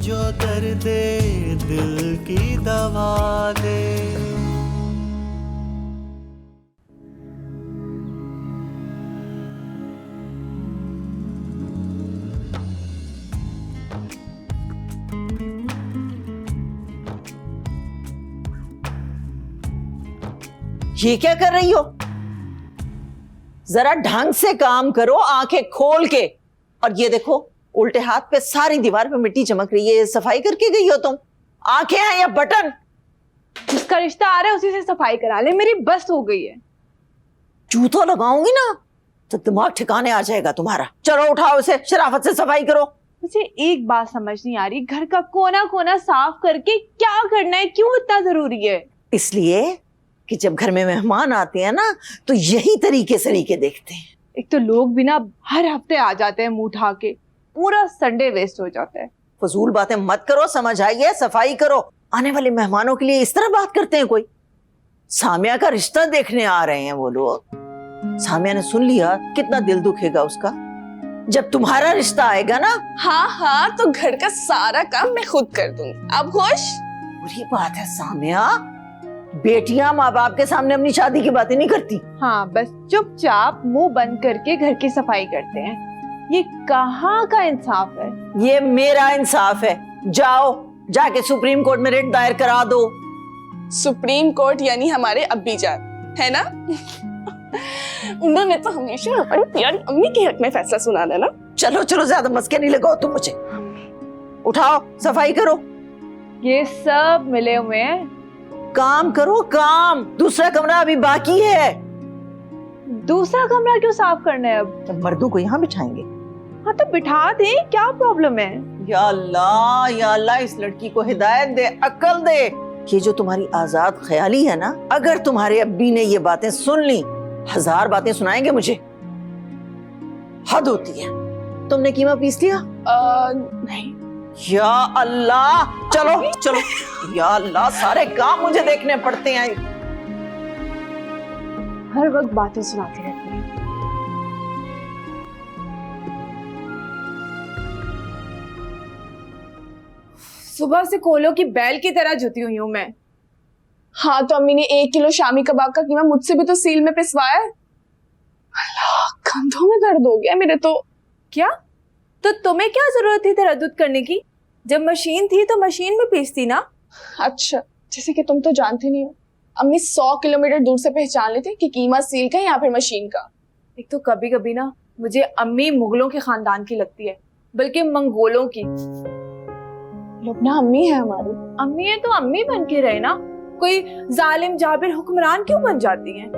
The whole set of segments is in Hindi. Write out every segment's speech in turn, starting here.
जो दर्द दिल की दवा दे। ये क्या कर रही हो? जरा ढंग से काम करो, आंखें खोल के। और ये देखो, उल्टे हाथ पे सारी दीवार पे मिट्टी चमक रही है, सफाई करके गई हो तुम? आंखें हैं या बटन? जिसका रिश्ता आ रहा है उसी से सफाई करा ले, मेरी बस हो गई है। जूतों लगाऊंगी ना तो दिमाग ठिकाने आ जाएगा तुम्हारा। चलो उठाओ उसे, शराफत से सफाई करो। मुझे एक बात समझ नहीं आ रही, घर का कोना कोना साफ करके क्या करना है, क्यों इतना जरूरी है? इसलिए कि जब घर में मेहमान आते हैं ना तो यही तरीके सलीके देखते हैं। एक तो लोग भी ना हर हफ्ते आ जाते हैं मुंह उठा के, पूरा संडे वेस्ट हो जाता है। फजूल बातें मत करो, समझ आई है? सफाई करो। आने वाले मेहमानों के लिए इस तरह बात करते हैं कोई? सामिया का रिश्ता देखने आ रहे हैं वो लोग। सामिया ने सुन लिया, कितना दिल दुखेगा उसका जब तुम्हारा रिश्ता आएगा ना। हाँ हाँ, तो घर का सारा काम मैं खुद कर दूंगी। अब खुश? बुरी बात है सामिया, बेटियां माँ बाप के सामने अपनी शादी की बातें नहीं करती। हाँ, बस चुपचाप मुंह बंद करके घर की सफाई करते हैं। ये कहाँ का इंसाफ है? ये मेरा इंसाफ है। जाओ, जाके सुप्रीम कोर्ट में रिट दायर करा दो। सुप्रीम कोर्ट यानी हमारे अब्बी जान, है ना? उन्होंने तो हमेशा हमारी प्यारी अम्मी के हक में फैसला सुनाना है ना। चलो चलो, ज्यादा मस्के नहीं लगाओ तुम मुझे। उठाओ, सफाई करो। ये सब मिले हुए हैं। काम करो काम, दूसरा कमरा अभी बाकी है। दूसरा कमरा क्यों साफ करना है अब? तो मर्दों को यहाँ बिठाएंगे। हाँ तो बिठा दे, क्या प्रॉब्लम है? या अल्लाह, इस लड़की को हिदायत दे, अक्ल दे। ये जो तुम्हारी आजाद ख्याली है ना, अगर तुम्हारे अब्बी ने ये बातें सुन ली, 1000 बातें सुनाएंगे मुझे। हद होती है। तुमने कीमा पीस लिया? नहीं। या अल्लाह, चलो चलो। या अल्लाह, सारे काम मुझे देखने पड़ते हैं। हर वक्त बातें सुनाती रहती है। सुबह से कोलों की बैल की तरह जुटी हुई हूं मैं। हाँ तो अम्मी ने 1 किलो शामी कबाब का कीमा मुझसे भी तो सील में पिसवाया है। अल्लाह, कंधों में दर्द हो गया मेरे तो। क्या? तो तुम्हें क्या जरूरत थी तरद्दुद करने की? जब मशीन थी तो मशीन में पीसती ना। अच्छा, जैसे कि तुम तो जानती नहीं हो, अम्मी 100 किलोमीटर दूर से पहचान लेती कि कीमा सील का या फिर मशीन का। एक तो कभी कभी ना मुझे अम्मी मुगलों के खानदान की लगती है, बल्कि मंगोलों की। लुबना अम्मी है हमारी। अम्मी है तो अम्मी बन के रहे ना, कोई जालिम जाबिर हुक्मरान क्यों बन जाती हैं?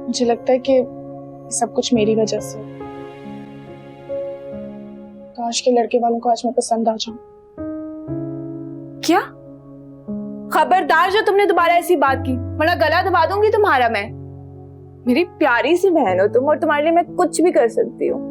मुझे लगता है कि सब कुछ मेरी वजह से। काश के लड़के वालों को आज मैं पसंद आ जाऊं। क्या? खबरदार जो तुमने दोबारा ऐसी बात की, वरना गला दबा दूंगी तुम्हारा मैं। मेरी प्यारी सी बहन हो तुम, और तुम्हारे लिए मैं कुछ भी कर सकती हूँ।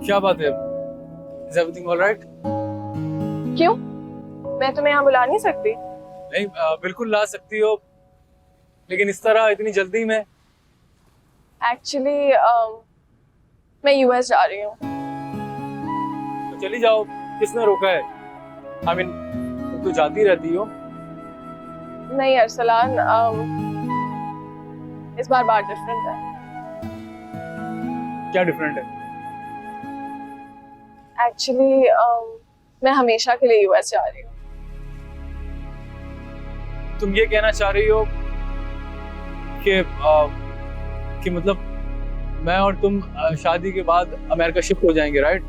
क्या बात है? Is everything all right? क्यों? मैं तुम्हें यहाँ बुला नहीं सकती? नहीं, बिल्कुल ला सकती हो, लेकिन इस तरह इतनी जल्दी में। एक्चुअली मैं यूएस जा रही हूँ। तो चली जाओ, किसने रोका है? I mean, तुम तो जाती रहती हो। नहीं अरसलान, इस बार बात डिफरेंट है। क्या डिफरेंट है? एक्चुअली मैं हमेशा के लिए यूएस जा रही हूँ। तुम ये कहना चाह रही हो कि मतलब मैं और तुम शादी के बाद अमेरिका शिफ्ट हो जाएंगे, राइट?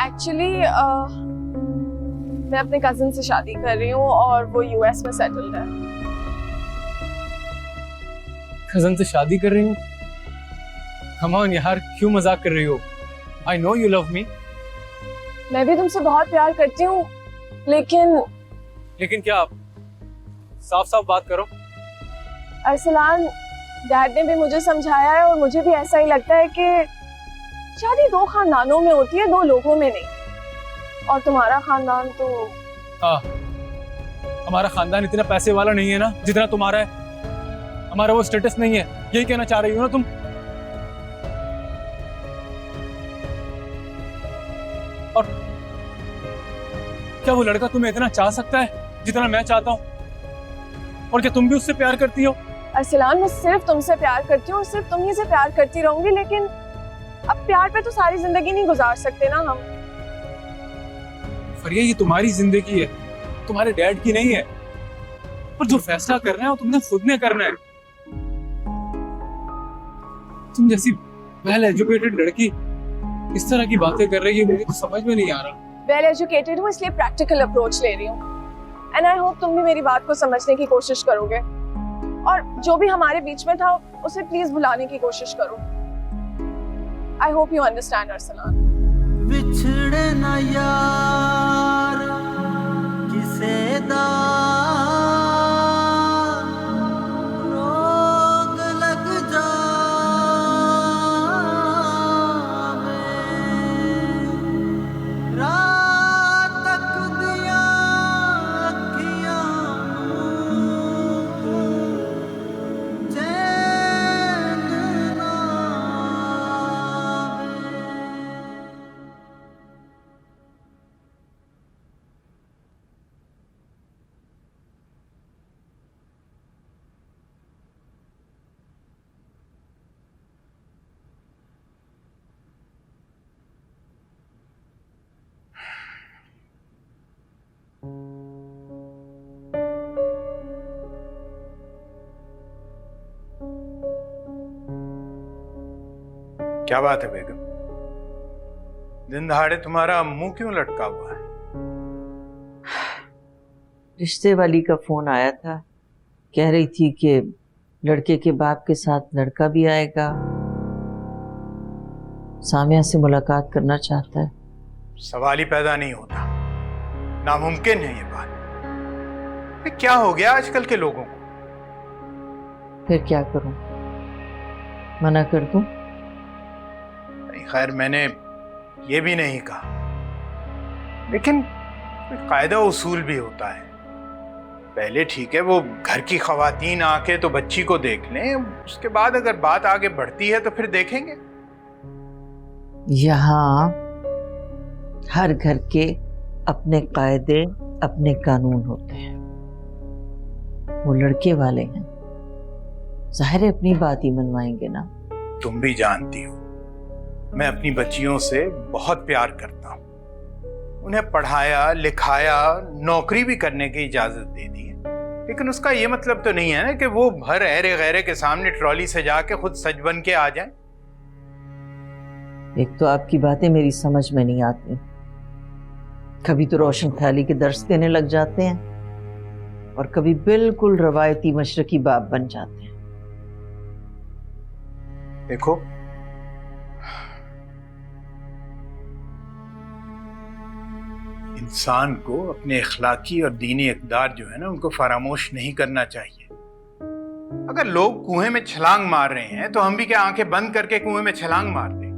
एक्चुअली मैं अपने कजिन से शादी कर रही हूँ और वो यूएस में सेटल्ड है। कजिन से शादी कर रही हूँ? कम ऑन यार, क्यों मजाक कर रही हो? I know you love me. मैं भी तुमसे बहुत प्यार करती हूँ, लेकिन लेकिन क्या? आप साफ साफ बात करो। अरसलान, डैड ने भी मुझे समझाया है और मुझे भी ऐसा ही लगता है कि शादी दो खानदानों में होती है, दो लोगों में नहीं। और तुम्हारा खानदान तो हाँ, हमारा खानदान इतना पैसे वाला नहीं है ना जितना तुम्हारा है। हमारा वो स्टेटस नहीं है, यही कहना चाह रही हो ना तुम? और क्या वो लड़का तुम्हें इतना चाह सकता है जितना मैं चाहता हूँ? और क्या तुम भी उससे प्यार करती हो? अरसलान, मैं सिर्फ तुमसे प्यार करती हूँ और सिर्फ तुम ही से प्यार करती रहूंगी, लेकिन अब प्यार पे तो सारी जिंदगी नहीं गुजार सकते ना हम। फरिया, ये तुम्हारी जिंदगी है, तुम्हारे डैड की नहीं है। पर जो फैसला करना है वो तुमने खुद ने करना है। तुम जैसी वेल एजुकेटेड लड़की इस तरह की बातें कर रही है, मुझे तो समझ में नहीं आ रहा। वेल एजुकेटेड हूँ इसलिए प्रैक्टिकल अप्रोच ले रही हूँ, एंड आई होप तुम भी मेरी बात को समझने की कोशिश करोगे और जो भी हमारे बीच में था उसे प्लीज भुलाने की कोशिश करो। I hope you understand Arsalan. विछड़े ना यार किसे दा रोग लग जावे रात तक दिया अखियां चैन ना क्या बात है बेगम? दिन दहाड़े तुम्हारा मुंह क्यों लटका हुआ है? रिश्ते वाली का फोन आया था, कह रही थी कि लड़के के बाप के साथ लड़का भी आएगा, सामिया से मुलाकात करना चाहता है। सवाल ही पैदा नहीं होता, नामुमकिन है ये बात। ये क्या हो गया आजकल के लोगों को? फिर क्या करूं, मना कर दूं? खैर, मैंने ये भी नहीं कहा, लेकिन कायदा उसूल भी होता है। पहले ठीक है वो घर की खवातीन आके तो बच्ची को देख लें, उसके बाद अगर बात आगे बढ़ती है तो फिर देखेंगे। यहाँ हर घर के अपने कायदे अपने कानून होते हैं। वो लड़के वाले हैं, जाहिर है अपनी बात ही मनवाएंगे ना। तुम भी जानती हो मैं अपनी बच्चियों से बहुत प्यार करता हूँ, उन्हें पढ़ाया लिखाया, नौकरी भी करने की इजाजत दे दी है, लेकिन उसका ये मतलब तो नहीं है ना कि वो हर अहरे गहरे के सामने ट्रॉली से जाके खुद सज बन के आ जाए। एक तो आपकी बातें मेरी समझ में नहीं आती, कभी तो रोशन ख्याली के दर्स देने लग जाते हैं और कभी बिल्कुल रवायती मशरकी बाप बन जाते हैं। देखो, इंसान को अपने इखलाकी और दीनी इक़दार जो है ना उनको फरामोश नहीं करना चाहिए। अगर लोग कुएं में छलांग मार रहे हैं तो हम भी क्या आंखें बंद करके कुएं में छलांग मार दें?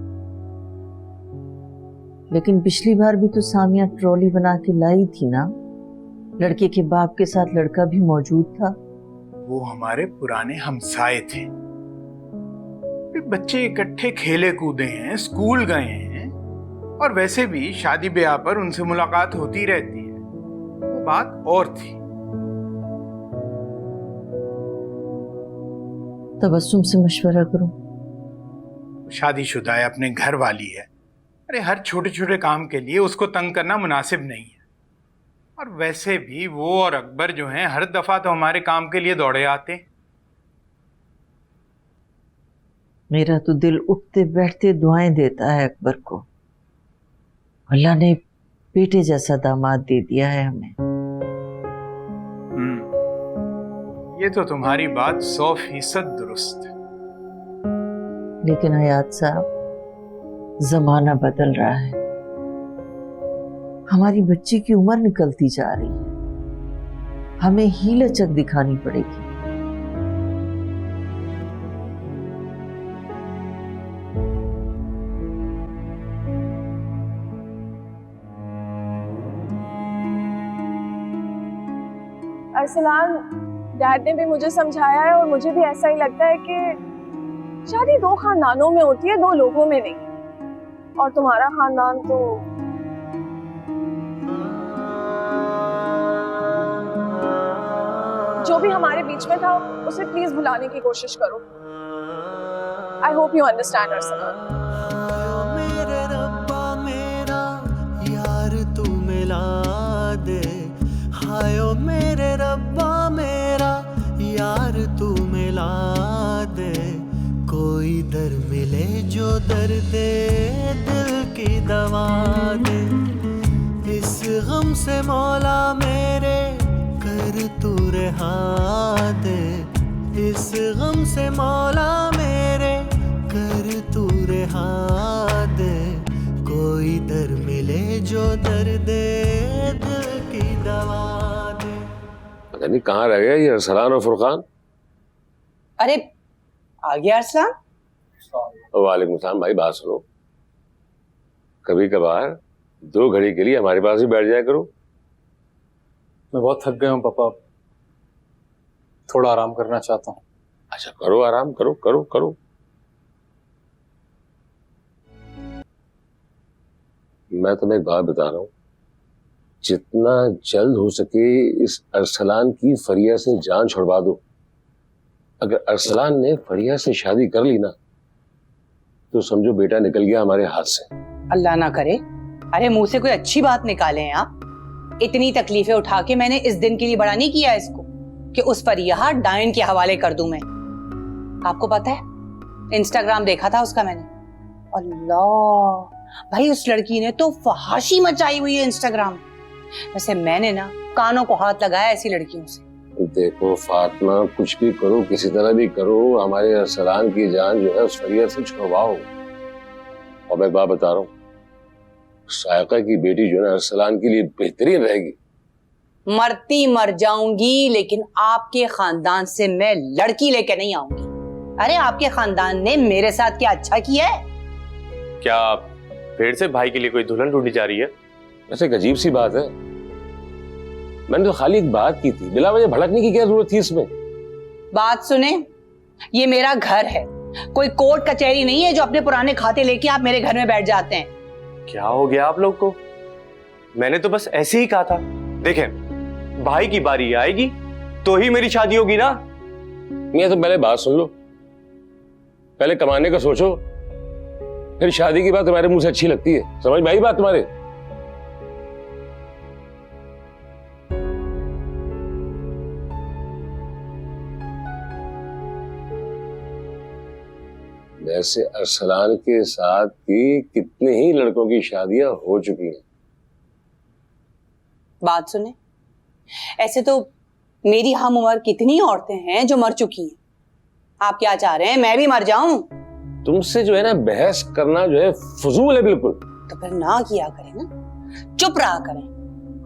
लेकिन पिछली बार भी तो सामिया ट्रॉली बना के लाई थी ना, लड़के के बाप के साथ लड़का भी मौजूद था। वो हमारे पुराने हमसाए थे, बच्चे इकट्ठे खेले कूदे हैं, स्कूल गए हैं, और वैसे भी शादी ब्याह पर उनसे मुलाकात होती रहती है, वो बात और थी। तबस्सुम से मशवरा करूं? शादीशुदा है, अपने घर वाली है, अरे हर छोटे छोटे काम के लिए उसको तंग करना मुनासिब नहीं है। और वैसे भी वो और अकबर जो हैं हर दफा तो हमारे काम के लिए दौड़े आते। मेरा तो दिल उठते बैठते दुआएं देता है अकबर को। अल्लाह ने बेटे जैसा दामाद दे दिया है हमें। ये तो तुम्हारी बात 100% दुरुस्त है। लेकिन हयात साहब, जमाना बदल रहा है, हमारी बच्ची की उम्र निकलती जा रही है, हमें ही लचक दिखानी पड़ेगी। अरसलान, डैड ने भी मुझे समझाया है और मुझे भी ऐसा ही लगता है कि शादी दो खानदानों में होती है, दो लोगों में नहीं। और तुम्हारा खानदान तो जो भी हमारे बीच में था उसे प्लीज भुलाने की कोशिश करो। I hope you understand Arsalan. मेरे रब्बा मेरा यार तू मिला दे, हायो मेरे रब्बा मेरा यार तू मिला दे, कोई दर मिले जो दर्द दिल की दवा दे, इस गम से मौला मेरे कर तू रहा दे, इस गम से मौला मेरे कर तू रहा दे, कोई दर मिले जो दर्द दिल की दवा दे। पता नहीं कहाँ रह गया ये अरसलान और फुरकान। अरे आ गया अरसलान। वालेकुम सलाम। भाई बात सुनो, कभी कभार 2 घड़ी के लिए हमारे पास ही बैठ जाया करो। मैं बहुत थक गया हूँ पापा, थोड़ा आराम करना चाहता हूँ। अच्छा करो, आराम करो करो करो। मैं तुम्हें एक बात बता रहा हूँ, जितना जल्द हो सके इस अरसलान की फरिया से जान छुड़वा दो। अगर अरसलान ने फरिया से शादी कर ली ना तो समझो बेटा निकल गया हमारे हाथ से। अल्लाह ना करे। अरे मुंह से कोई अच्छी बात निकाले हैं आप। इतनी तकलीफें उठा के मैंने इस दिन के लिए बड़ा नहीं किया इसको कि उस फरिया डायन के हवाले कर दूं मैं। आपको पता है इंस्टाग्राम देखा था उसका मैंने। अल्लाह भाई, उस लड़की ने तो फहाशी मचाई हुई है इंस्टाग्राम। वैसे मैंने ना कानों को हाथ लगाया ऐसी लड़कियों से। देखो फातिमा, कुछ भी करो, किसी तरह भी करो, हमारे अरसलान की जान जो है उस फरिया से छुड़वाओ। और मैं बात बता रहा हूँ, सायका की बेटी जो है अरसलान के लिए बेहतरीन रहेगी। मरती मर जाऊंगी लेकिन आपके खानदान से मैं लड़की लेके नहीं आऊंगी। अरे आपके खानदान ने मेरे साथ क्या अच्छा किया है? क्या फिर से भाई के लिए कोई दुल्हन ढूंढी जा रही है? वैसे एक अजीब सी बात है, मैंने तो खाली एक बात की थी, बिला वजह भड़कने की क्या जरूरत थी इसमें? बात सुने, ये मेरा घर है, कोई कोर्ट कचहरी नहीं है जो अपने पुराने खाते लेके आप मेरे घर में बैठ जाते हैं। क्या हो गया आप लोग को? मैंने तो बस ऐसे ही कहा था। देखें, भाई की बारी आएगी तो ही मेरी शादी होगी ना। ये तो पहले बात सुन लो, पहले कमाने का सोचो, फिर शादी की बात तुम्हारे मुंह से अच्छी लगती है। समझ में आई बात तुम्हारे? वैसे अरसलान के साथ की कितने ही लड़कों की शादियां हो चुकी हैं। बात सुने, ऐसे तो मेरी हम उम्र कितनी औरतें हैं जो मर चुकी हैं। आप क्या चाह रहे हैं, मैं भी मर जाऊं? तुमसे जो है ना बहस करना जो है फजूल है बिल्कुल। तो फिर ना किया करें ना, चुप रहा करें।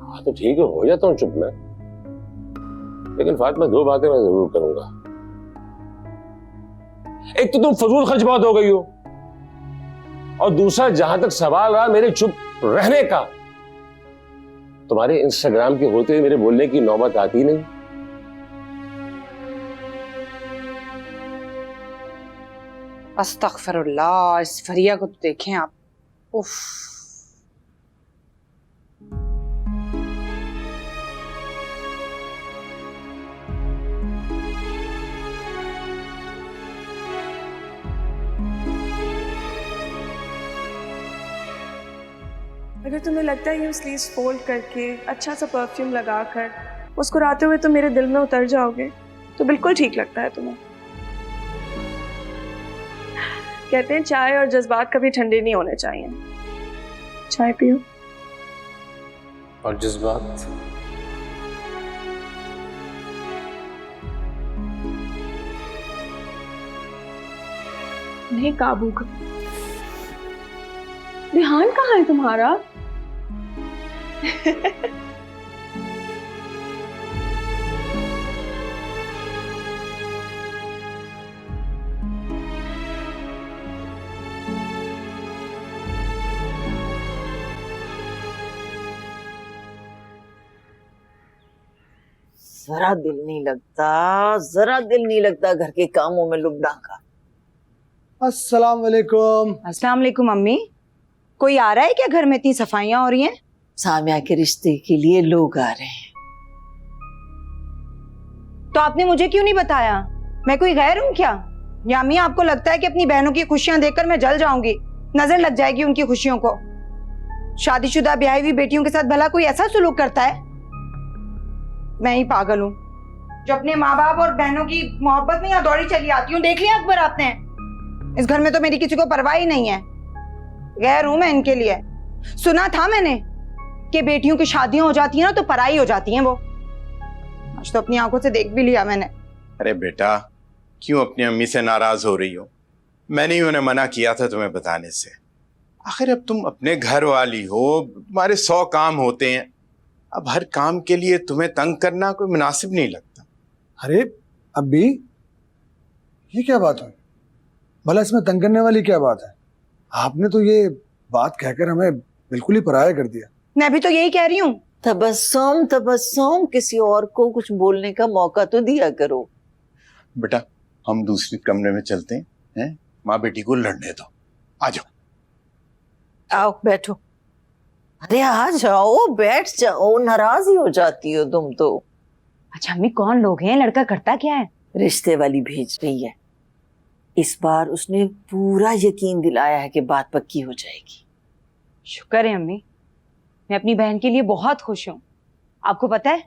हाँ तो ठीक है, हो जाता हूँ चुप मैं, लेकिन फातिमा 2 बातें मैं जरूर करूंगा। एक तो तुम फजूल खर्च बहुत हो गई हो, और दूसरा जहां तक सवाल रहा मेरे चुप रहने का, तुम्हारे इंस्टाग्राम के होते हुए मेरे बोलने की नौबत आती नहीं। अस्तगफिरुल्लाह, इस फरिया को तो देखें आप। उफ। अगर तुम्हें लगता है ये स्लीव्स फोल्ड करके अच्छा सा परफ्यूम लगाकर मुस्कुराते हुए तुम मेरे दिल में उतर जाओगे तो बिल्कुल ठीक लगता है तुम्हें। कहते हैं चाय और जज्बात कभी ठंडे नहीं होने चाहिए। चाय पियो। और जज्बात? नहीं काबू का। ध्यान कहाँ है तुम्हारा? जरा दिल नहीं लगता, जरा दिल नहीं लगता घर के कामों में लुबना का। अस्सलाम वालेकुम। अस्सलाम वालेकुम अम्मी। कोई आ रहा है क्या घर में? इतनी सफाइयां हो रही हैं। सामिया के रिश्ते के लिए लोग आ रहे हैं। तो आपने मुझे क्यों नहीं बताया? मैं कोई गैर हूँ क्या? या अम्मी आपको लगता है कि अपनी बहनों की खुशियां देखकर मैं जल जाऊंगी, नजर लग जाएगी उनकी खुशियों को? शादीशुदा ब्याही हुई बेटियों के साथ भला कोई ऐसा सुलूक करता है? मैं ही पागल हूँ जो अपने माँ बाप और बहनों की मोहब्बत में यहाँ दौड़ी चली आती हूँ। देख लिया अकबर आपने? इस घर में तो मेरी किसी को परवाह ही नहीं है। गैर हूं मैं इनके लिए। सुना था मैंने कि बेटियों की शादियां हो जाती हैं ना तो पराई हो जाती हैं वो। आज तो अपनी आंखों से देख भी लिया मैंने। अरे बेटा, क्यों अपनी अम्मी से नाराज हो रही हो? मैंने ही उन्हें मना किया था तुम्हें बताने से। आखिर अब तुम अपने घर वाली हो, तुम्हारे 100 काम होते हैं। अब हर काम के लिए तुम्हें तंग करना कोई मुनासिब नहीं लगता। अरे अब्बी, ये क्या बात हुई? भला इसमें तंग करने वाली क्या बात है? आपने तो ये बात कहकर हमें बिल्कुल ही पराया कर दिया। मैं भी तो यही कह रही हूँ। तबस्सुम तबस्सुम, किसी और को कुछ बोलने का मौका तो दिया करो। बेटा, हम दूसरे कमरे में चलते हैं, माँ बेटी को लड़ने दो। आ जाओ। आओ बैठो। अरे आ जाओ, बैठ जाओ, नाराज ही हो जाती हो तुम तो। अच्छा अम्मी, कौन लोग हैं? लड़का करता क्या है? रिश्ते वाली भेज रही है। इस बार उसने पूरा यकीन दिलाया है कि बात पक्की हो जाएगी। शुक्र है अम्मी, मैं अपनी बहन के लिए बहुत खुश हूँ। आपको पता है,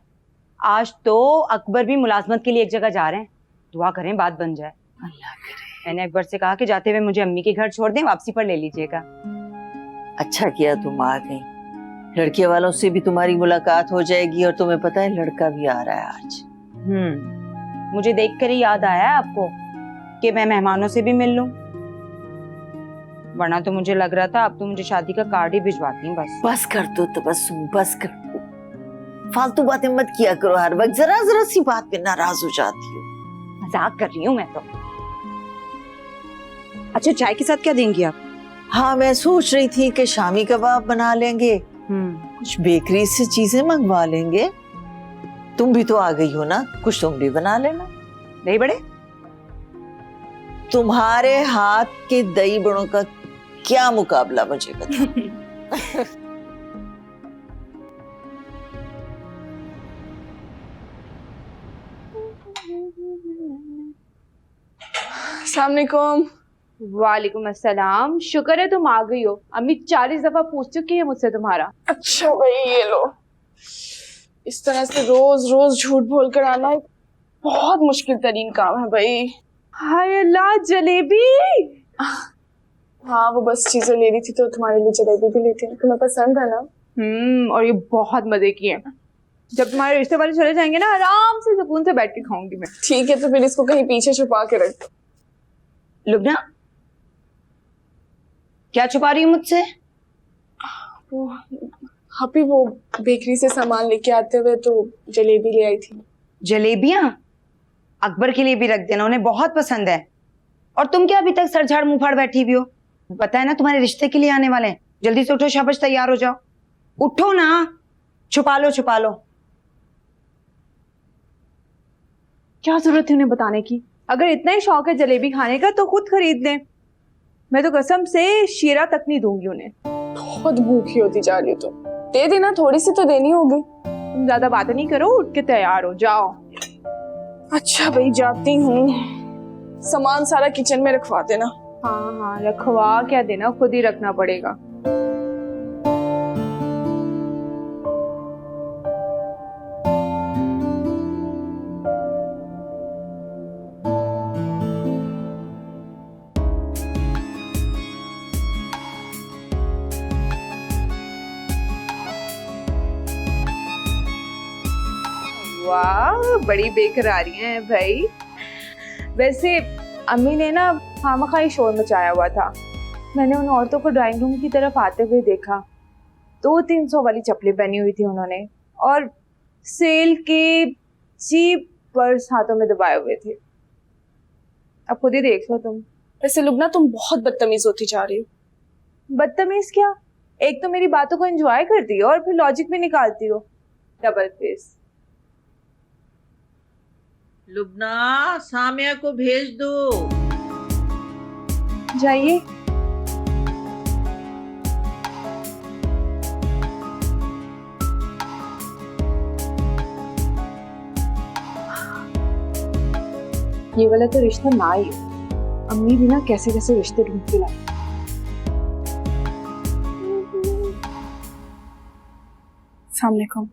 आज तो अकबर भी मुलाजमत के लिए एक जगह जा रहे हैं। दुआ करें बात बन जाए। अल्लाह करे। मैंने अकबर से कहा कि जाते हुए मुझे अम्मी के घर छोड़ दें, वापसी पर ले लीजिएगा। अच्छा किया तुम आ गई। लड़के वालों से भी तुम्हारी मुलाकात हो जाएगी और तुम्हें पता है लड़का भी आ रहा है आज। मुझे देखकर ही याद आया है आपको कि मैं मेहमानों से भी मिल लूं, वरना तो मुझे लग रहा था अब तो मुझे शादी का कार्ड ही भिजवाती हैं बस। बस कर दो तबस्सुम, बस कर दो। फालतू बातें मत किया करो, हर वक्त जरा जरा सी बात पे नाराज हो जाती हो। मजाक कर रही हूँ मैं तो। अच्छा चाय के साथ क्या देंगी आप? हाँ, मैं सोच रही थी कि शामी कबाब बना लेंगे, कुछ बेकरी से चीजें मंगवा लेंगे। तुम भी तो आ गई हो ना, कुछ तुम भी बना लेना। दही बड़े? तुम्हारे हाथ के दही बड़ों का क्या मुकाबला मुझे बता। अस्सलामुअलैकुम। वालेकुम अस्सलाम। शुक्र है तुम आ गई हो। अम्मी 40 दफा पूछ चुकी है मुझसे तुम्हारा। अच्छा भाई, ये लो। इस तरह से रोज रोज झूठ बोल कर आना एक बहुत मुश्किल तरीन काम है भाई। हाय अल्लाह, जलेबी। हाँ, वो बस चीजें ले रही थी तो तुम्हारे लिए जलेबी भी लेती हूँ। तुम्हें पसंद है ना? और ये बहुत मजे की है। जब तुम्हारे रिश्ते वाले चले जाएंगे ना, आराम से सुकून से बैठ के खाऊंगी मैं। ठीक है, तो फिर इसको कहीं पीछे छुपा के रख दो। लुबना, क्या छुपा रही हूँ मुझसे? वो हपी वो बेकरी से सामान लेके आते हुए तो जलेबी ले आई थी। जलेबियां? अकबर के लिए भी रख देना, उन्हें बहुत पसंद है। और तुम क्या अभी तक सर झाड़ मुंह फाड़ बैठी हुई हो? पता है ना तुम्हारे रिश्ते के लिए आने वाले हैं। जल्दी से उठो, शाबाश तैयार हो जाओ। उठो ना, छुपा लो छुपा लो। क्या जरूरत है उन्हें बताने की? अगर इतना ही शौक है जलेबी खाने का तो खुद खरीद लें। मैं तो कसम से शीरा तक नहीं दूंगी उन्हें। बहुत भूखी होती जा रही हो तुम। दे देना, थोड़ी सी तो देनी होगी। तुम ज्यादा बातें नहीं करो, उठ के तैयार हो जाओ। अच्छा भाई, जाती हूँ। सामान सारा किचन में रखवा देना। हाँ हाँ, रखवा क्या देना, खुद ही रखना पड़ेगा। वाह, बड़ी बेकरारी हैं भाई। वैसे अम्मी ने ना खामखा ही शोर मचाया हुआ था। मैंने उन औरतों को ड्राइंग रूम की तरफ आते हुए देखा 200-300 वाली चप्पलें पहनी हुई थी उन्होंने, और सेल के चीप पर्स हाथों में दबाए हुए थे। अब खुद ही देख लो तुम। वैसे लुबना, तुम बहुत बदतमीज होती जा रही हो। बदतमीज क्या? एक तो मेरी बातों को एंजॉय करती हो और फिर लॉजिक भी निकालती हो। Double face. लुबना, सामिया को भेज दो। जाइए। ये वाला तो रिश्ता ना ही हो। अम्मी भी ना कैसे कैसे रिश्ते ढूंढ के लाई। अस्सलाम वालेकुम।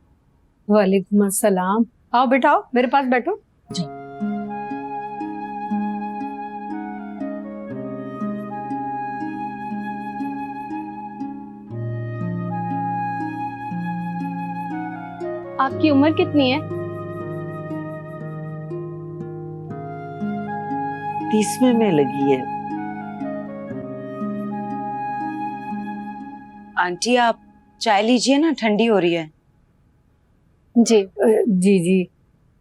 वालेकुम अस्सलाम। आओ बेटा, आओ मेरे पास बैठो। जी। आपकी उम्र कितनी है? 30वें में लगी है। आंटी आप चाय लीजिए ना, ठंडी हो रही है। जी। जी जी,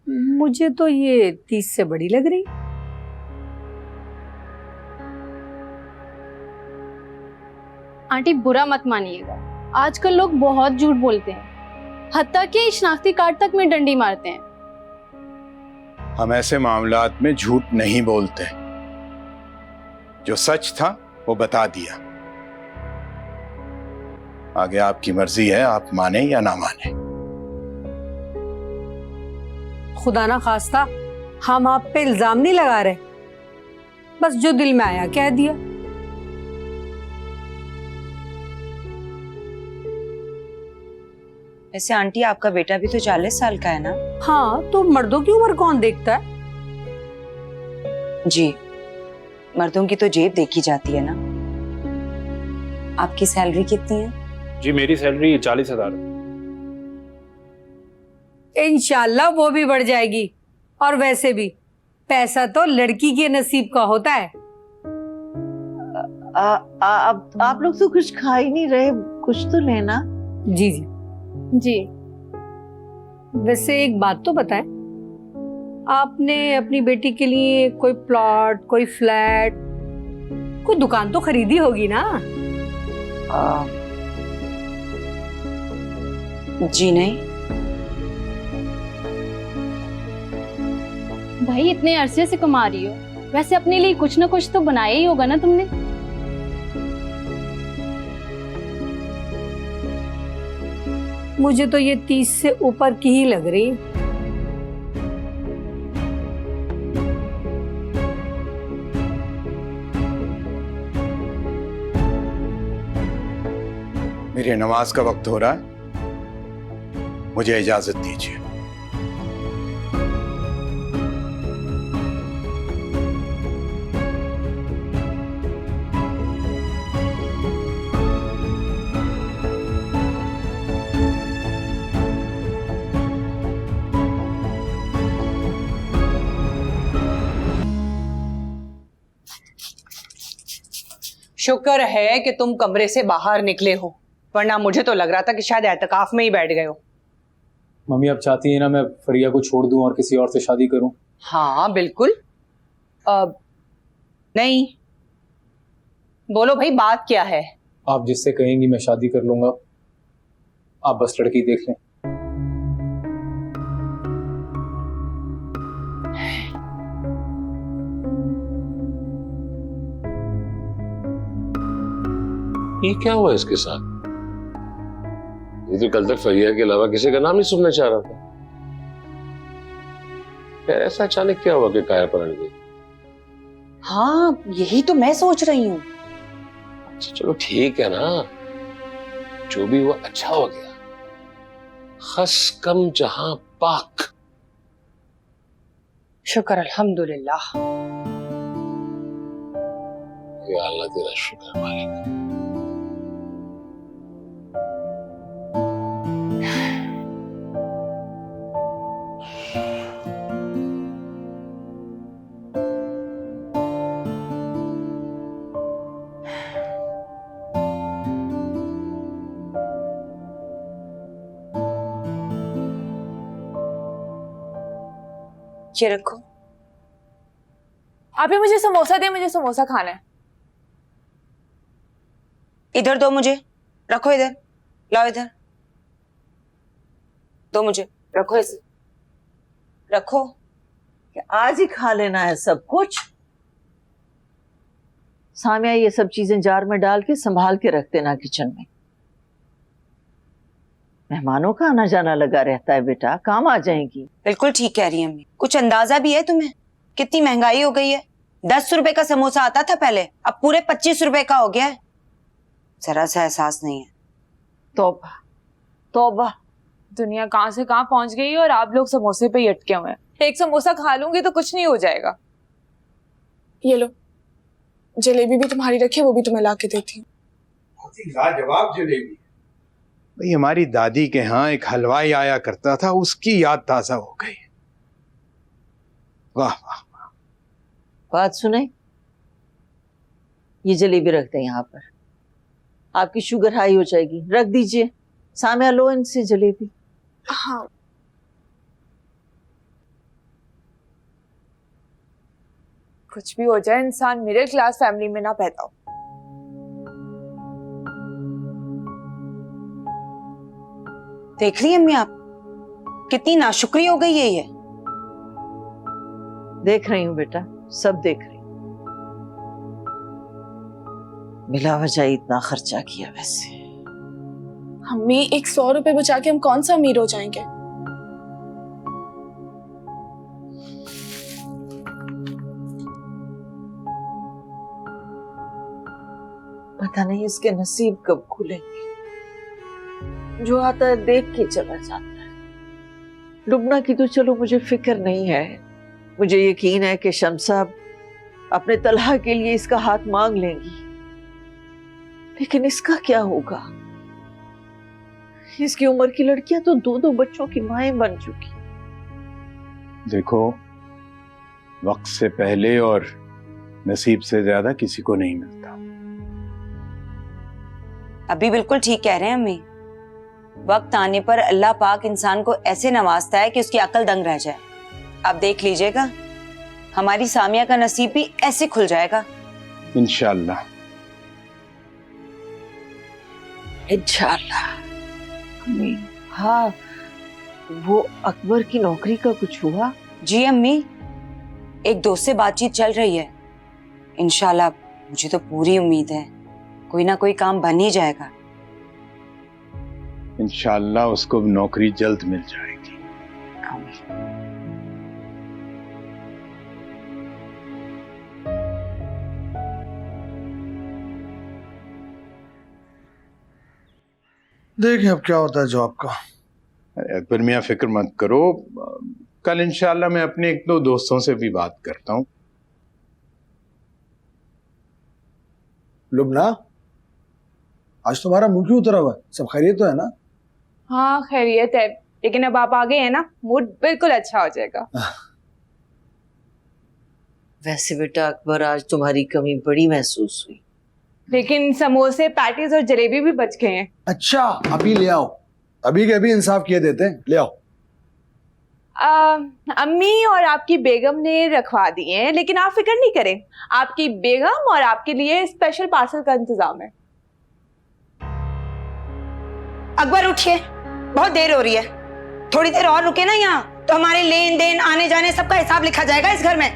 मुझे तो ये 30 से बड़ी लग रही। आंटी बुरा मत मानिएगा, आजकल लोग बहुत झूठ बोलते हैं, हत्ता कि शनाख्ती कार्ड तक में डंडी मारते हैं। हम ऐसे मामलात में झूठ नहीं बोलते। जो सच था वो बता दिया। आगे आपकी मर्जी है, आप माने या ना माने। खुदा ना खास्ता हम आप पे इल्जाम नहीं लगा रहे, बस जो दिल में आया कह दिया। वैसे आंटी आपका बेटा भी तो 40 साल का है ना? हाँ, तो मर्दों की उम्र कौन देखता है? जी, मर्दों की तो जेब देखी जाती है ना। आपकी सैलरी कितनी है? जी मेरी सैलरी 40,000। इंशाल्लाह वो भी बढ़ जाएगी। और वैसे भी पैसा तो लड़की के नसीब का होता है। आप लोग तो कुछ खा ही नहीं रहे, कुछ तो लेना। जी जी जी। वैसे एक बात तो बताएं, आपने अपनी बेटी के लिए कोई प्लॉट, कोई फ्लैट, कोई दुकान तो खरीदी होगी ना? जी नहीं। भाई इतने अरसे से कमा रही हो, वैसे अपने लिए कुछ ना कुछ तो बनाया ही होगा ना तुमने? मुझे तो ये 30 से ऊपर की ही लग रही। मेरी नमाज का वक्त हो रहा है, मुझे इजाजत दीजिए। शुक्र है कि तुम कमरे से बाहर निकले हो, वरना मुझे तो लग रहा था कि शायद एतकाफ में ही बैठ गए हो। मम्मी आप चाहती है ना मैं फरिया को छोड़ दूं और किसी और से शादी करूं? हाँ बिल्कुल। नहीं, बोलो भाई, बात क्या है? आप जिससे कहेंगी मैं शादी कर लूंगा, आप बस लड़की देख लें। ये क्या हुआ इसके साथ? ये तो कल तक फरिया के अलावा किसी का नाम नहीं सुनना चाह रहा था। यार ऐसा अचानक क्या हुआ कि काया पलट गई? हाँ यही तो मैं सोच रही हूँ। अच्छा चलो ठीक है ना, जो भी हुआ अच्छा हो गया। खस कम जहां पाक। शुक्र अल्हम्दुलिल्लाह। या अल्लाह तेरा शुक्र मालिक। ये रखो। आप ही मुझे समोसा दे, मुझे समोसा खाना है। इधर दो मुझे, रखो इधर, लाओ इधर दो मुझे, रखो इसे, रखो। कि आज ही खा लेना है सब कुछ। सामिया ये सब चीजें जार में डाल के संभाल के रख देना किचन में। मेहमानों का आना जाना लगा रहता है बेटा, काम आ जाएंगी। बिल्कुल ठीक कह रही है अम्मी। कुछ अंदाजा भी है तुम्हें कितनी महंगाई हो गई है? 10 रुपए का समोसा आता था पहले, अब पूरे 25 रुपए का हो गया है। जरा सा एहसास नहीं है। तौबा तौबा। दुनिया कहाँ से कहाँ पहुंच गई है और आप लोग समोसे पे ही अटके हुए हैं। एक समोसा खा लूंगी तो कुछ नहीं हो जाएगा। ये लो, जलेबी भी तुम्हारी रखी है, वो भी तुम्हें ला के देती हूँ। बहुत ही लाजवाब जलेबी। भाई हमारी दादी के यहाँ एक हलवाई आया करता था, उसकी याद ताजा हो गई। वाह वाह। बात सुने, ये जलेबी रख दें यहाँ पर, आपकी शुगर हाई हो जाएगी। रख दीजिए। सामिया लो इनसे जलेबी। हाँ। कुछ भी हो जाए, इंसान मिडिल क्लास फैमिली में ना पैदा हो। देख रही हैं अम्मी आप, कितनी नाशुक्री हो गई है ये। देख रही हूँ बेटा, सब देख रही हूँ। बिला वजह इतना खर्चा किया वैसे। अम्मी, एक 100 रुपए बचा के हम कौन सा अमीर हो जाएंगे? पता नहीं इसके नसीब कब खुलेंगे। जो आता है देख के चला जाता है। लुबना की तो चलो मुझे फिक्र नहीं है, मुझे यकीन है कि शम्स साहब अपने तलहा के लिए इसका हाथ मांग लेंगी, लेकिन इसका क्या होगा? इसकी उम्र की लड़कियां तो 2-2 बच्चों की माएं बन चुकी। देखो, वक्त से पहले और नसीब से ज्यादा किसी को नहीं मिलता। अभी बिल्कुल ठीक कह रहे हैं अम्मी। वक्त आने पर अल्लाह पाक इंसान को ऐसे नवाजता है कि उसकी अकल दंग रह जाए। आप देख लीजिएगा, हमारी सामिया का नसीब भी ऐसे खुल जाएगा। इंशाअल्लाह। इंशाअल्लाह। हाँ, वो अकबर की नौकरी का कुछ हुआ? जी अम्मी, एक दोस्त से बातचीत चल रही है। इंशाअल्लाह, मुझे तो पूरी उम्मीद है कोई ना कोई काम बन ही जाएगा। इंशाअल्लाह उसको नौकरी जल्द मिल जाएगी। देखिए अब क्या होता है जॉब का। अकबर मियाँ फिक्र मत करो, कल इंशाअल्लाह मैं अपने 1-2 दोस्तों से भी बात करता हूँ। लुबना, आज तुम्हारा मुंह क्यों उतरा हुआ है? सब खैरियत तो है ना? हाँ खैरियत है, लेकिन अब आप आ गए हैं ना, मूड बिल्कुल अच्छा हो जाएगा। वैसे बेटा अकबर, आज तुम्हारी कमी बड़ी महसूस हुई। लेकिन समोसे, पैटीज और जलेबी भी बच गए हैं। अच्छा, अभी ले आओ, अभी के अभी इंसाफ किए देते हैं, ले आओ। अम्मी और आपकी बेगम ने रखवा दिए हैं, लेकिन आप फिक्र नहीं करें, आपकी बेगम और आपके लिए स्पेशल पार्सल का इंतजाम है। अकबर उठिए, बहुत देर हो रही है, थोड़ी देर और रुके ना यहाँ तो हमारे लेन देन आने जाने सबका हिसाब लिखा जाएगा इस घर में।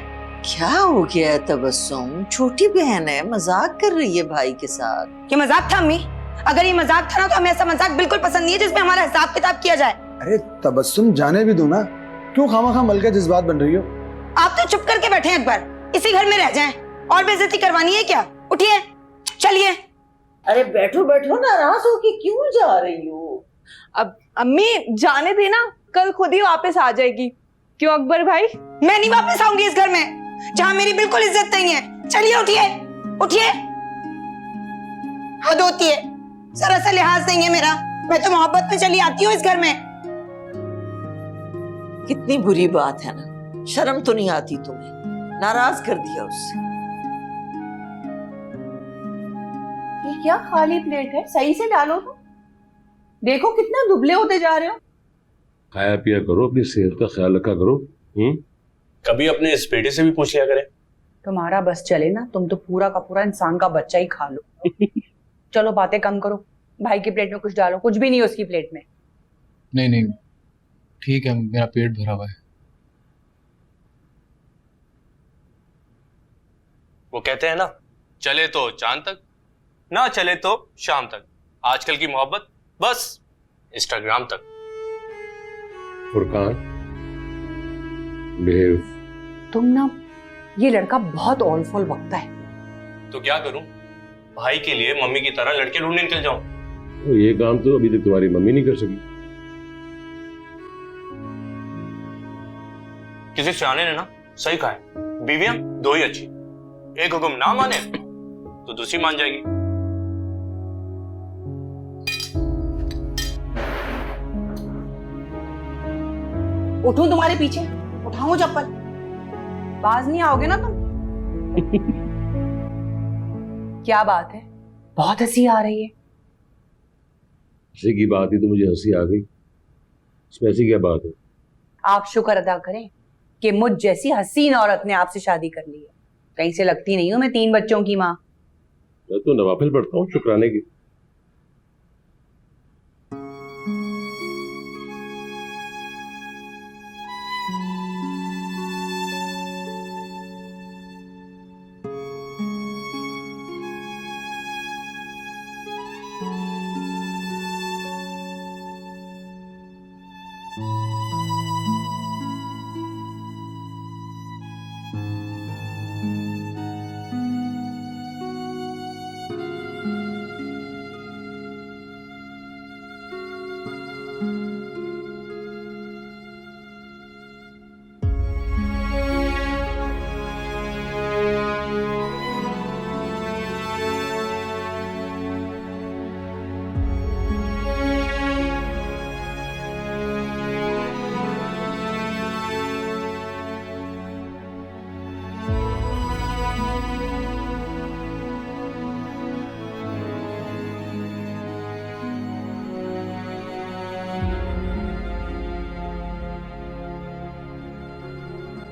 क्या हो गया है तबस्सुम? छोटी बहन है, मजाक कर रही है भाई के साथ। ये मजाक था अम्मी? अगर ये मजाक था ना तो हमें ऐसा मजाक बिल्कुल पसंद नहीं है जिसमें हमारा हिसाब किताब किया जाए। अरे तबस्सुम, जाने भी दो ना, क्यों खामा मल के जज्बात बन रही हो? आप तो चुप करके बैठे हैं अकबर, इसी घर में रह जाएं, और बेइज्जती करवानी है क्या? उठिए, चलिए। अरे बैठो बैठो, नाराज हो के क्यों जा रही हो? अब अम्मी जाने देना, कल खुद ही वापस आ जाएगी। क्यों अकबर भाई? मैं नहीं वापस आऊंगी इस घर में जहां मेरी बिल्कुल इज्जत नहीं है। चलिए उठिए, उठिए। हद होती है, जरा सा लिहाज नहीं है मेरा। मैं तो मोहब्बत में चली आती हूँ इस घर में। कितनी बुरी बात है ना, शर्म तो नहीं आती तुम्हें? नाराज कर दिया उससे। ये क्या खाली प्लेट है? सही से डालो तो। देखो कितना दुबले होते जा रहे हो। खाया पिया करो, अपनी सेहत का ख्याल रखा करो। कभी अपने इस बेटे से भी पूछ लिया करें। तुम्हारा बस चले ना, तुम तो पूरा का पूरा इंसान का बच्चा ही खा लो। चलो बातें कम करो, भाई की प्लेट में कुछ डालो। कुछ भी नहीं है उसकी प्लेट में। नहीं नहीं ठीक है, मेरा पेट भरा हुआ है। वो कहते हैं ना, चले तो चांद तक, ना चले तो शाम तक। आजकल की मोहब्बत बस इंस्टाग्राम तक। फुरकान, बिहेव। तुम ना, ये लड़का बहुत ऑल फॉल बकता है। तो क्या करूं? भाई के लिए मम्मी की तरह लड़के ढूंढने निकल जाऊं? तो ये काम तो अभी तक तुम्हारी मम्मी नहीं कर सकी। किसी सियाने ने ना सही कहा है, बीवियां दो ही अच्छी, एक हुक्म ना माने तो दूसरी मान जाएगी। उठूं तुम्हारे पीछे? उठाऊं चप्पल? बाज नहीं आओगे ना तुम? क्या बात है, बहुत हंसी आ रही है। हंसी की बात ही तो मुझे हंसी आ गई। इसमें ऐसी क्या बात है? आप शुक्र अदा करें कि मुझ जैसी हसीन औरत ने आपसे शादी कर ली है। कहीं से लगती नहीं हूं मैं 3 बच्चों की माँ। मैं तो नवाफिल पढ़ता हूँ शुक्राने की।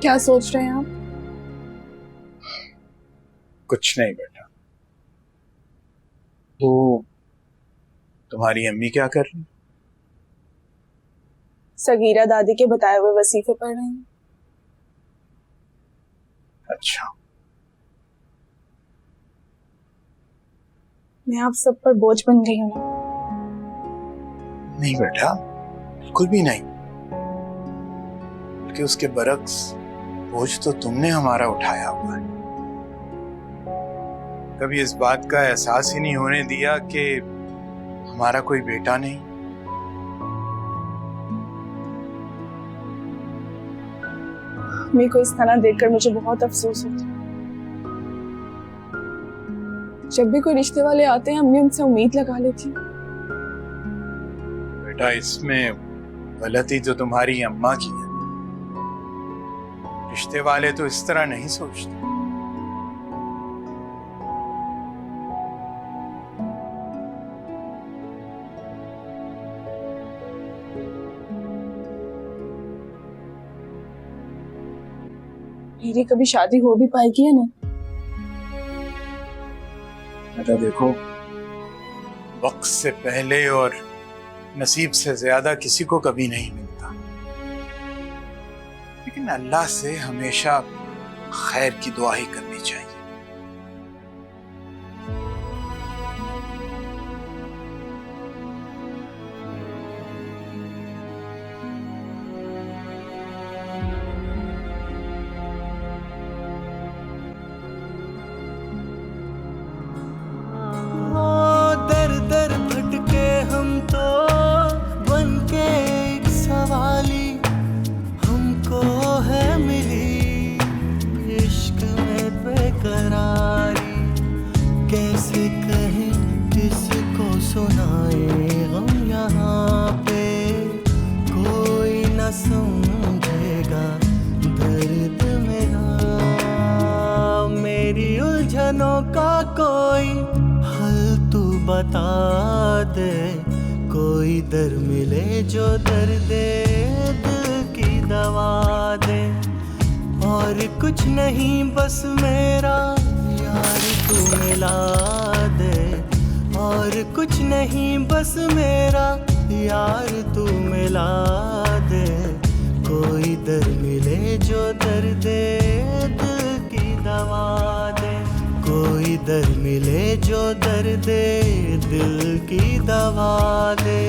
क्या सोच रहे हैं आप? कुछ नहीं बेटा। तो तुम्हारी अम्मी क्या कर रही? सगीरा दादी के बताए हुए वसीफे पढ़ रहे हैं। अच्छा, मैं आप सब पर बोझ बन गई हूँ। नहीं बेटा, बिल्कुल भी नहीं। बल्कि उसके बरक्स बोझ तो तुमने हमारा उठाया हुआ है। कभी इस बात का एहसास ही नहीं होने दिया कि हमारा कोई बेटा नहीं। मेरे को इस तरह देखकर मुझे बहुत अफसोस होता है। जब भी कोई रिश्ते वाले आते हैं, अम्मी उनसे उम्मीद लगा लेती है। बेटा, इसमें गलती तो तुम्हारी अम्मा की है। रिश्ते वाले तो इस तरह नहीं सोचते। मेरी कभी शादी हो भी पाएगी या नहीं? बेटा देखो, वक्त से पहले और नसीब से ज्यादा किसी को कभी नहीं मिलता, लेकिन अल्लाह से हमेशा खैर की दुआ ही करनी चाहिए। दर दर भटके हम तो बन के एक सवाली, हमको है मिली इश्क में बेकरारी। कैसे कहें, किसको सुनाए गम यहाँ पे, कोई न समझेगा दर्द मेरा। मेरी उलझनों का कोई तू बता दे, कोई दर मिले जो दर्द दिल की दवा दे। और कुछ नहीं बस मेरा यार तू मिला दे, और कुछ नहीं बस मेरा यार तू मिला दे। कोई दर मिले जो दर्द दिल की दवा दे, कोई दर मिले जो दर्द दिल की दवा दे।